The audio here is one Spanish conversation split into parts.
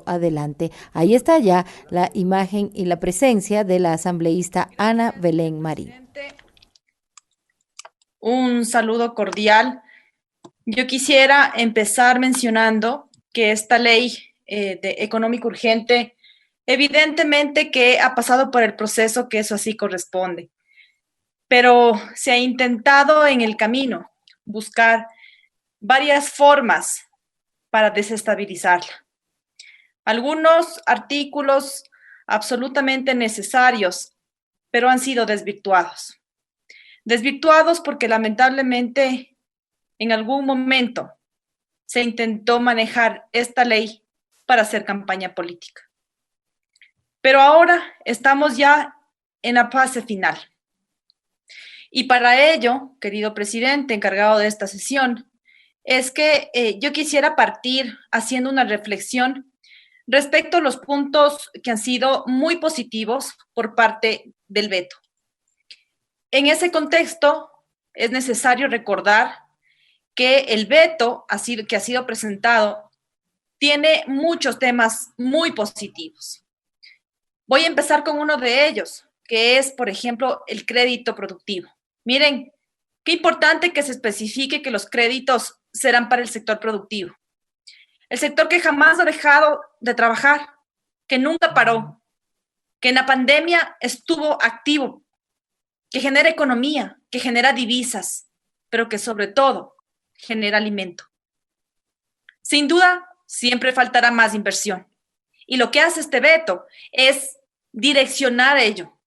adelante. Ahí está ya la imagen y la presencia de la asambleísta Ana Gracias, Belén Marín. presidente. Un saludo cordial. Yo quisiera empezar mencionando que esta ley de económico urgente, evidentemente que ha pasado por el proceso que eso así corresponde, pero se ha intentado en el camino buscar varias formas para desestabilizarla. Algunos artículos absolutamente necesarios, pero han sido desvirtuados. Desvirtuados porque lamentablemente en algún momento se intentó manejar esta ley para hacer campaña política. Pero ahora estamos ya en la fase final. Y para ello, querido presidente, encargado de esta sesión, es que yo quisiera partir haciendo una reflexión respecto a los puntos que han sido muy positivos por parte del veto. En ese contexto, es necesario recordar que el veto que ha sido presentado tiene muchos temas muy positivos. Voy a empezar con uno de ellos, que es, por ejemplo, el crédito productivo. Miren, qué importante que se especifique que los créditos serán para el sector productivo. El sector que jamás ha dejado de trabajar, que nunca paró, que en la pandemia estuvo activo, que genera economía, que genera divisas, pero que sobre todo genera alimento. Sin duda, siempre faltará más inversión. Y lo que hace este veto es direccionar ello,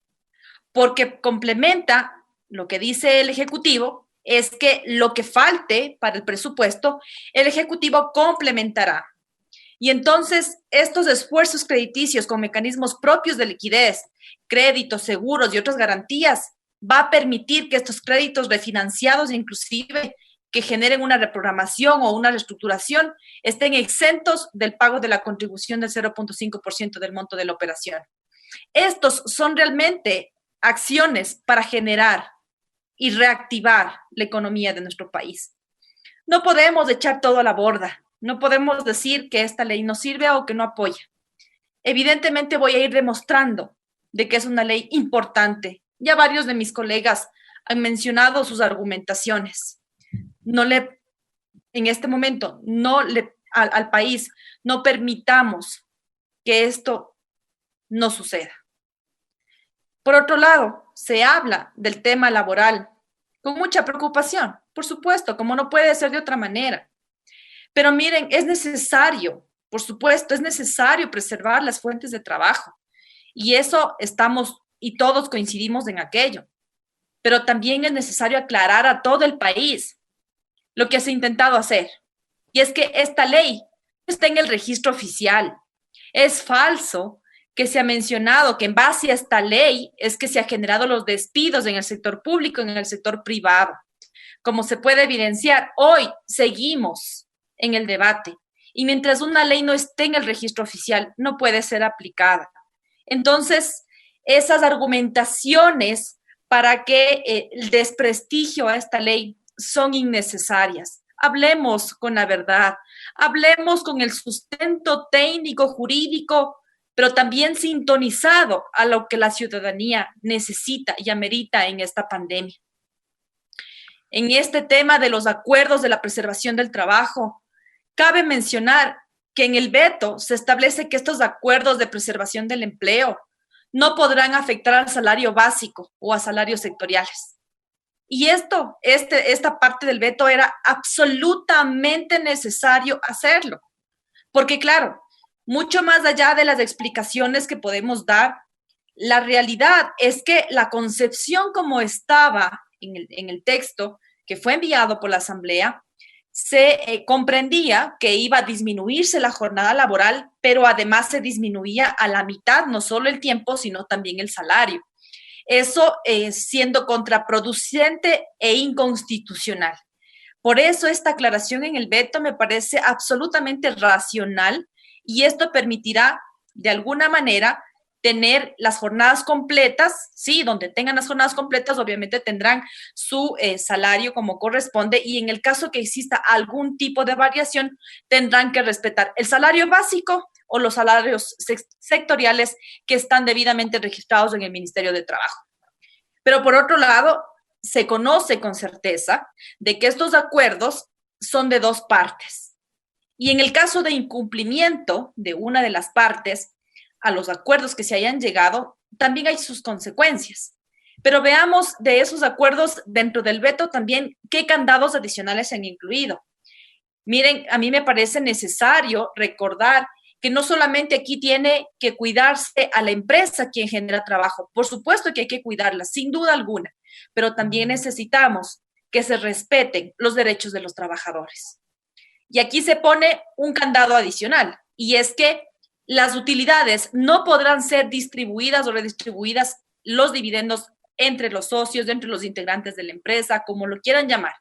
porque complementa lo que dice el Ejecutivo, es que lo que falte para el presupuesto, el Ejecutivo complementará. Y entonces, estos esfuerzos crediticios con mecanismos propios de liquidez, créditos, seguros y otras garantías, va a permitir que estos créditos refinanciados, inclusive que generen una reprogramación o una reestructuración, estén exentos del pago de la contribución del 0.5% del monto de la operación. Estos son realmente acciones para generar y reactivar la economía de nuestro país. No podemos echar todo a la borda. No podemos decir que esta ley no sirve o que no apoya. Evidentemente voy a ir demostrando de que es una ley importante. Ya varios de mis colegas han mencionado sus argumentaciones. En este momento, al país, no permitamos que esto no suceda. Por otro lado, se habla del tema laboral con mucha preocupación, por supuesto, como no puede ser de otra manera. Pero miren, es necesario, por supuesto, es necesario preservar las fuentes de trabajo. Y eso estamos, y todos coincidimos en aquello. Pero también es necesario aclarar a todo el país lo que se ha intentado hacer. Y es que esta ley no está en el registro oficial. Es falso que se ha mencionado que en base a esta ley es que se han generado los despidos en el sector público, en el sector privado. Como se puede evidenciar, hoy seguimos en el debate y mientras una ley no esté en el registro oficial, no puede ser aplicada. Entonces, esas argumentaciones para que el desprestigio a esta ley son innecesarias. Hablemos con la verdad, hablemos con el sustento técnico, jurídico, pero también sintonizado a lo que la ciudadanía necesita y amerita en esta pandemia. En este tema de los acuerdos de la preservación del trabajo, cabe mencionar que en el veto se establece que estos acuerdos de preservación del empleo no podrán afectar al salario básico o a salarios sectoriales. Y esta parte del veto era absolutamente necesario hacerlo. Porque claro, mucho más allá de las explicaciones que podemos dar, la realidad es que la concepción como estaba en el texto que fue enviado por la Asamblea, se comprendía que iba a disminuirse la jornada laboral, pero además se disminuía a la mitad, no solo el tiempo, sino también el salario. Eso siendo contraproducente e inconstitucional. Por eso esta aclaración en el veto me parece absolutamente racional y esto permitirá de alguna manera tener las jornadas completas, sí, donde tengan las jornadas completas, obviamente tendrán su salario como corresponde y en el caso que exista algún tipo de variación, tendrán que respetar el salario básico o los salarios sectoriales que están debidamente registrados en el Ministerio de Trabajo. Pero por otro lado, se conoce con certeza de que estos acuerdos son de dos partes. Y en el caso de incumplimiento de una de las partes a los acuerdos que se hayan llegado, también hay sus consecuencias. Pero veamos de esos acuerdos dentro del veto también qué candados adicionales se han incluido. Miren, a mí me parece necesario recordar que no solamente aquí tiene que cuidarse a la empresa quien genera trabajo, por supuesto que hay que cuidarla, sin duda alguna, pero también necesitamos que se respeten los derechos de los trabajadores. Y aquí se pone un candado adicional, y es que las utilidades no podrán ser distribuidas o redistribuidas los dividendos entre los socios, entre los integrantes de la empresa, como lo quieran llamar.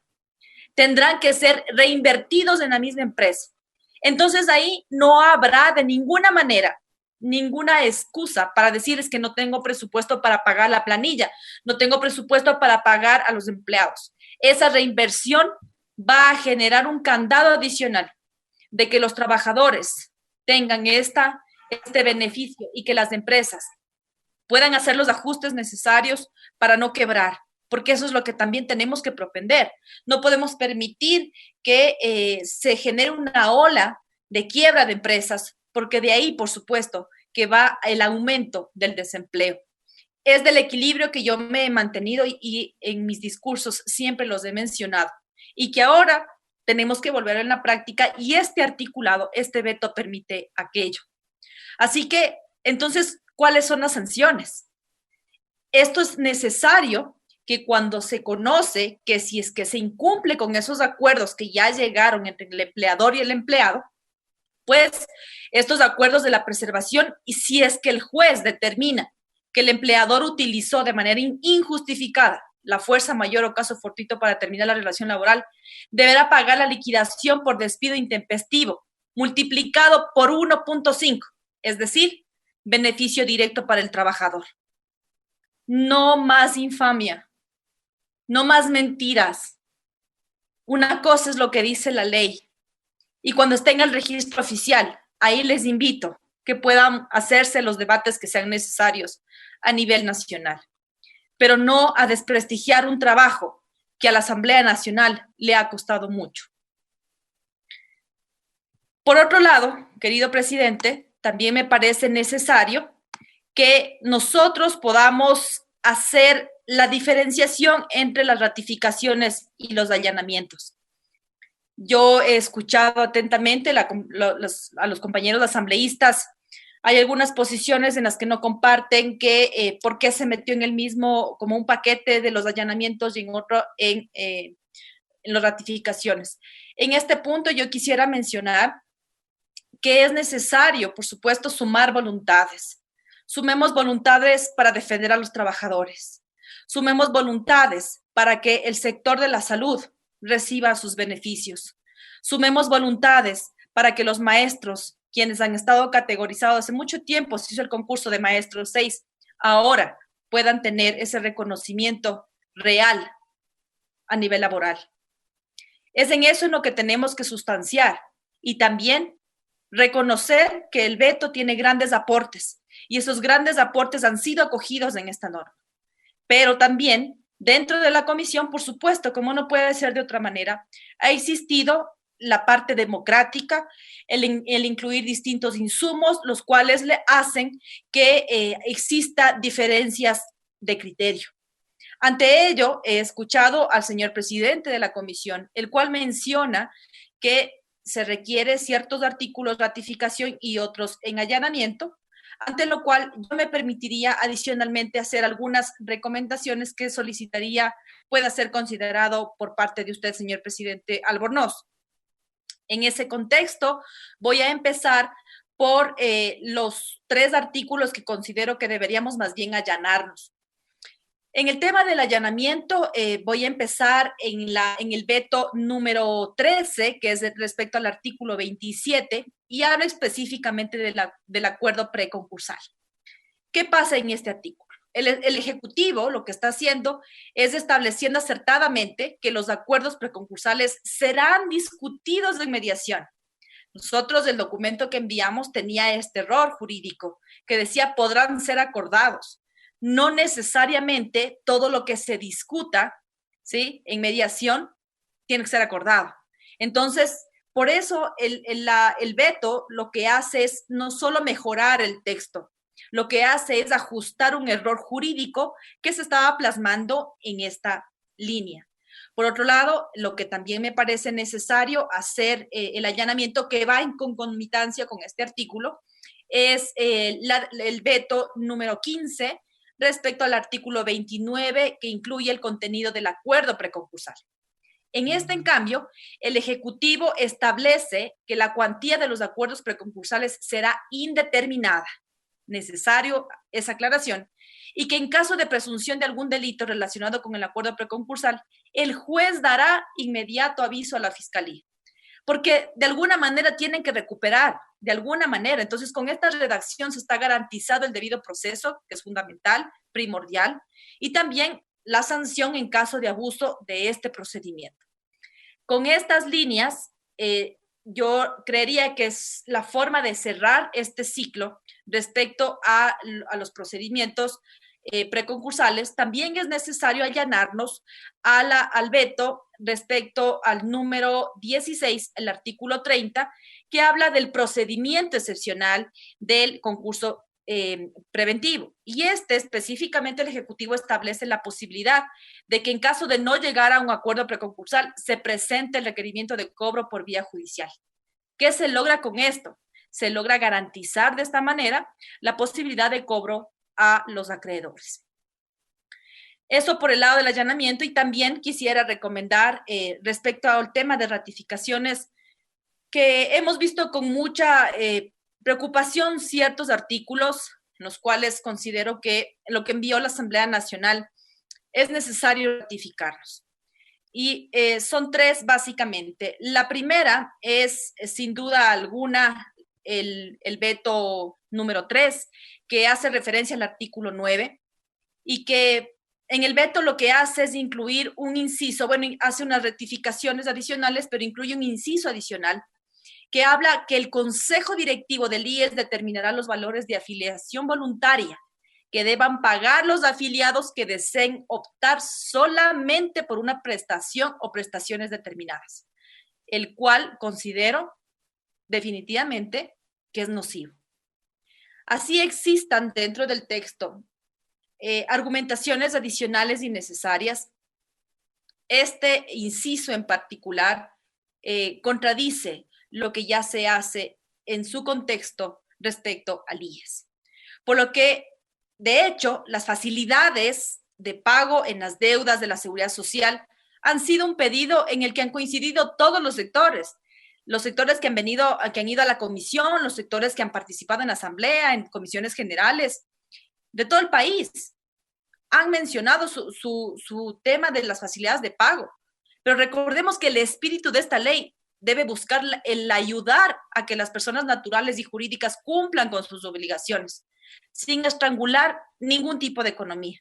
Tendrán que ser reinvertidos en la misma empresa. Entonces ahí no habrá de ninguna manera ninguna excusa para decir es que no tengo presupuesto para pagar la planilla, no tengo presupuesto para pagar a los empleados. Esa reinversión va a generar un candado adicional de que los trabajadores tengan este beneficio y que las empresas puedan hacer los ajustes necesarios para no quebrar, porque eso es lo que también tenemos que propender. No podemos permitir que se genere una ola de quiebra de empresas, porque de ahí, por supuesto, que va el aumento del desempleo. Es del equilibrio que yo me he mantenido y en mis discursos siempre los he mencionado, y que ahora tenemos que volver en la práctica, y este articulado, este veto permite aquello. Así que, entonces, ¿cuáles son las sanciones? Esto es necesario que cuando se conoce que si es que se incumple con esos acuerdos que ya llegaron entre el empleador y el empleado, pues estos acuerdos de la preservación, y si es que el juez determina que el empleador utilizó de manera injustificada la fuerza mayor o caso fortuito para terminar la relación laboral, deberá pagar la liquidación por despido intempestivo multiplicado por 1.5, es decir, beneficio directo para el trabajador. No más infamia. No más mentiras. Una cosa es lo que dice la ley. Y cuando esté en el registro oficial, ahí les invito que puedan hacerse los debates que sean necesarios a nivel nacional. Pero no a desprestigiar un trabajo que a la Asamblea Nacional le ha costado mucho. Por otro lado, querido presidente, también me parece necesario que nosotros podamos hacer la diferenciación entre las ratificaciones y los allanamientos. Yo he escuchado atentamente a los compañeros asambleístas. Hay algunas posiciones en las que no comparten que por qué se metió en el mismo como un paquete de los allanamientos y en otro en las ratificaciones. En este punto yo quisiera mencionar que es necesario, por supuesto, sumar voluntades. Sumemos voluntades para defender a los trabajadores. Sumemos voluntades para que el sector de la salud reciba sus beneficios. Sumemos voluntades para que los maestros, quienes han estado categorizados hace mucho tiempo, se hizo el concurso de maestros 6, ahora puedan tener ese reconocimiento real a nivel laboral. Es en eso en lo que tenemos que sustanciar y también reconocer que el veto tiene grandes aportes y esos grandes aportes han sido acogidos en esta norma. Pero también dentro de la comisión, por supuesto, como no puede ser de otra manera, ha existido la parte democrática, el incluir distintos insumos, los cuales le hacen que exista diferencias de criterio. Ante ello, he escuchado al señor presidente de la comisión, el cual menciona que se requiere ciertos artículos de ratificación y otros en allanamiento, ante lo cual yo me permitiría adicionalmente hacer algunas recomendaciones que solicitaría pueda ser considerado por parte de usted, señor presidente Albornoz. En ese contexto, voy a empezar por los 3 artículos que considero que deberíamos más bien allanarnos. En el tema del allanamiento, voy a empezar en el veto número 13, que es respecto al artículo 27, y hablo específicamente del acuerdo preconcursal. ¿Qué pasa en este artículo? El Ejecutivo lo que está haciendo es estableciendo acertadamente que los acuerdos preconcursales serán discutidos en mediación, Nosotros el documento que enviamos tenía este error jurídico que decía podrán ser acordados. No necesariamente todo lo que se discuta, ¿sí?, en mediación tiene que ser acordado. Entonces, por eso el veto lo que hace es no solo mejorar el texto, lo que hace es ajustar un error jurídico que se estaba plasmando en esta línea. Por otro lado, lo que también me parece necesario hacer el allanamiento que va en concomitancia con este artículo es el veto número 15 respecto al artículo 29 que incluye el contenido del acuerdo preconcursal. En este, en cambio, el Ejecutivo establece que la cuantía de los acuerdos preconcursales será indeterminada. Necesario esa aclaración. Y que en caso de presunción de algún delito relacionado con el acuerdo preconcursal, el juez dará inmediato aviso a la Fiscalía. Porque de alguna manera tienen que recuperar, de alguna manera. Entonces, con esta redacción se está garantizado el debido proceso, que es fundamental, primordial, y también la sanción en caso de abuso de este procedimiento. Con estas líneas, yo creería que es la forma de cerrar este ciclo respecto a los procedimientos preconcursales. También es necesario allanarnos al veto respecto al número 16, el artículo 30, que habla del procedimiento excepcional del concurso preventivo. Y específicamente el Ejecutivo establece la posibilidad de que en caso de no llegar a un acuerdo preconcursal se presente el requerimiento de cobro por vía judicial. ¿Qué se logra con esto? Se logra garantizar de esta manera la posibilidad de cobro a los acreedores. Eso por el lado del allanamiento. Y también quisiera recomendar respecto al tema de ratificaciones, que hemos visto con mucha preocupación ciertos artículos en los cuales considero que lo que envió la Asamblea Nacional es necesario ratificarlos. Y son tres básicamente. La primera es, sin duda alguna, el veto número 3, que hace referencia al artículo 9 y que en el veto lo que hace es incluir un inciso, bueno, hace unas rectificaciones adicionales, pero incluye un inciso adicional que habla que el Consejo Directivo del IES determinará los valores de afiliación voluntaria que deban pagar los afiliados que deseen optar solamente por una prestación o prestaciones determinadas, el cual considero definitivamente que es nocivo. Así existan dentro del texto argumentaciones adicionales innecesarias. Este inciso en particular contradice lo que ya se hace en su contexto respecto al IES. Por lo que, de hecho, las facilidades de pago en las deudas de la Seguridad Social han sido un pedido en el que han coincidido todos los sectores que han ido a la comisión, los sectores que han participado en la asamblea, en comisiones generales de todo el país. Han mencionado su tema de las facilidades de pago, pero recordemos que el espíritu de esta ley debe buscar el ayudar a que las personas naturales y jurídicas cumplan con sus obligaciones, sin estrangular ningún tipo de economía.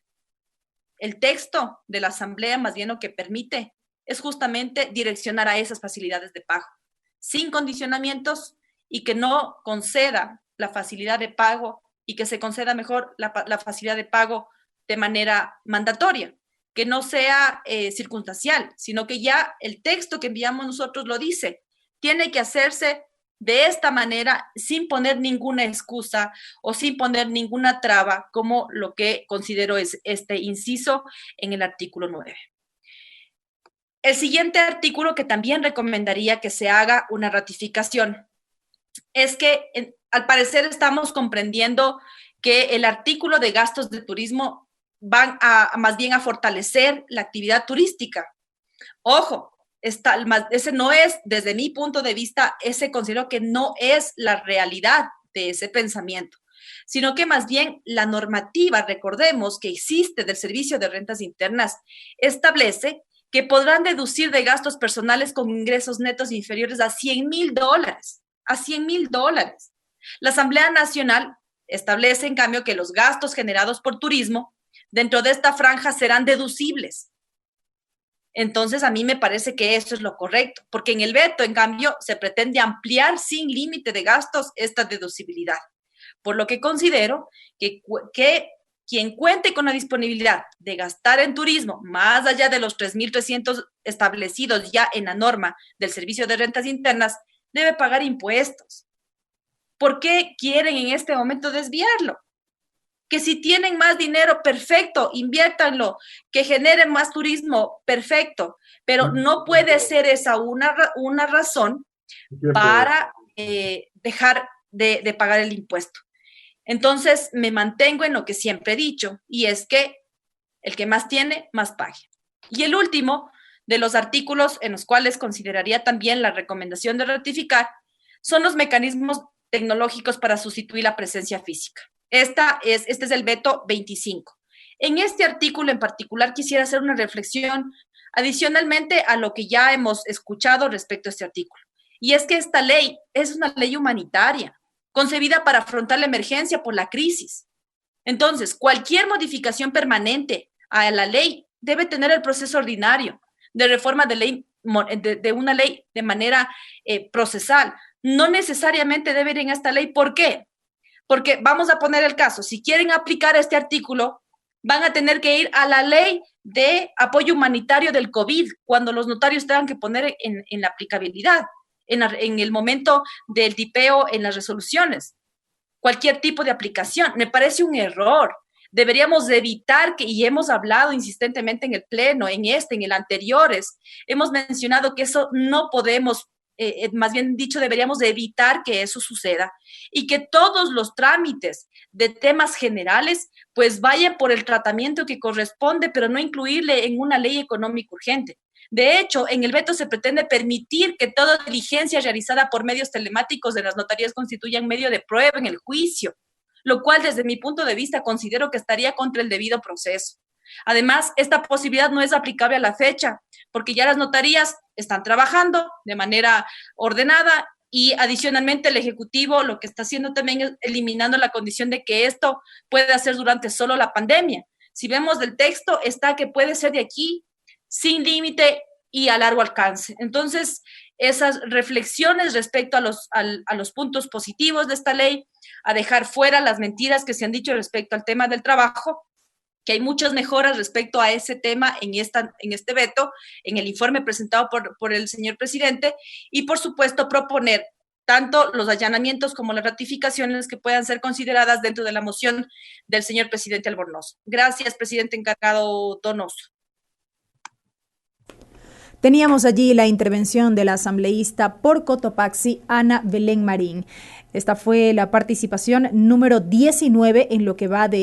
El texto de la Asamblea más bien lo que permite es justamente direccionar a esas facilidades de pago, sin condicionamientos, y que no conceda la facilidad de pago y que se conceda mejor la facilidad de pago de manera mandatoria, que no sea circunstancial, sino que ya el texto que enviamos nosotros lo dice, tiene que hacerse de esta manera sin poner ninguna excusa o sin poner ninguna traba, como lo que considero es este inciso en el artículo 9. El siguiente artículo que también recomendaría que se haga una ratificación es que al parecer estamos comprendiendo que el artículo de gastos de turismo van más bien a fortalecer la actividad turística. Ojo, ese no es, desde mi punto de vista, ese considero que no es la realidad de ese pensamiento, sino que más bien la normativa, recordemos que existe del Servicio de Rentas Internas, establece que podrán deducir de gastos personales con ingresos netos inferiores a $100,000, a $100,000. La Asamblea Nacional establece, en cambio, que los gastos generados por turismo dentro de esta franja serán deducibles. Entonces, a mí me parece que eso es lo correcto, porque en el veto, en cambio, se pretende ampliar sin límite de gastos esta deducibilidad. Por lo que considero que quien cuente con la disponibilidad de gastar en turismo más allá de los 3.300 establecidos ya en la norma del Servicio de Rentas Internas, debe pagar impuestos. ¿Por qué quieren en este momento desviarlo? Que si tienen más dinero, perfecto, inviértanlo, que generen más turismo, perfecto, pero no puede ser esa una razón para dejar de pagar el impuesto. Entonces, me mantengo en lo que siempre he dicho, y es que el que más tiene, más pague. Y el último de los artículos en los cuales consideraría también la recomendación de ratificar son los mecanismos tecnológicos para sustituir la presencia física. Este es el veto 25. En este artículo en particular quisiera hacer una reflexión adicionalmente a lo que ya hemos escuchado respecto a este artículo. Y es que esta ley es una ley humanitaria, concebida para afrontar la emergencia por la crisis. Entonces, cualquier modificación permanente a la ley debe tener el proceso ordinario de reforma de una ley de manera procesal. No necesariamente debe ir en esta ley. ¿Por qué? Porque vamos a poner el caso, si quieren aplicar este artículo, van a tener que ir a la ley de apoyo humanitario del COVID, cuando los notarios tengan que poner en la aplicabilidad, en el momento del tipeo en las resoluciones. Cualquier tipo de aplicación. Me parece un error. Deberíamos evitar y hemos hablado insistentemente en el Pleno, en el anteriores, hemos mencionado que eso no podemos, más bien dicho, deberíamos evitar que eso suceda y que todos los trámites de temas generales pues vayan por el tratamiento que corresponde, pero no incluirle en una ley económica urgente. De hecho, en el veto se pretende permitir que toda diligencia realizada por medios telemáticos de las notarías constituya un medio de prueba en el juicio, lo cual desde mi punto de vista considero que estaría contra el debido proceso. Además, esta posibilidad no es aplicable a la fecha, porque ya las notarías están trabajando de manera ordenada y adicionalmente el Ejecutivo lo que está haciendo también es eliminando la condición de que esto puede hacer durante solo la pandemia. Si vemos del texto, está que puede ser de aquí, sin límite y a largo alcance. Entonces, esas reflexiones respecto a los puntos positivos de esta ley, a dejar fuera las mentiras que se han dicho respecto al tema del trabajo, que hay muchas mejoras respecto a ese tema en este veto, en el informe presentado por el señor presidente, y por supuesto proponer tanto los allanamientos como las ratificaciones que puedan ser consideradas dentro de la moción del señor presidente Albornoz. Gracias, presidente encargado Donoso. Teníamos allí la intervención de la asambleísta por Cotopaxi, Ana Belén Marín. Esta fue la participación número 19 en lo que va de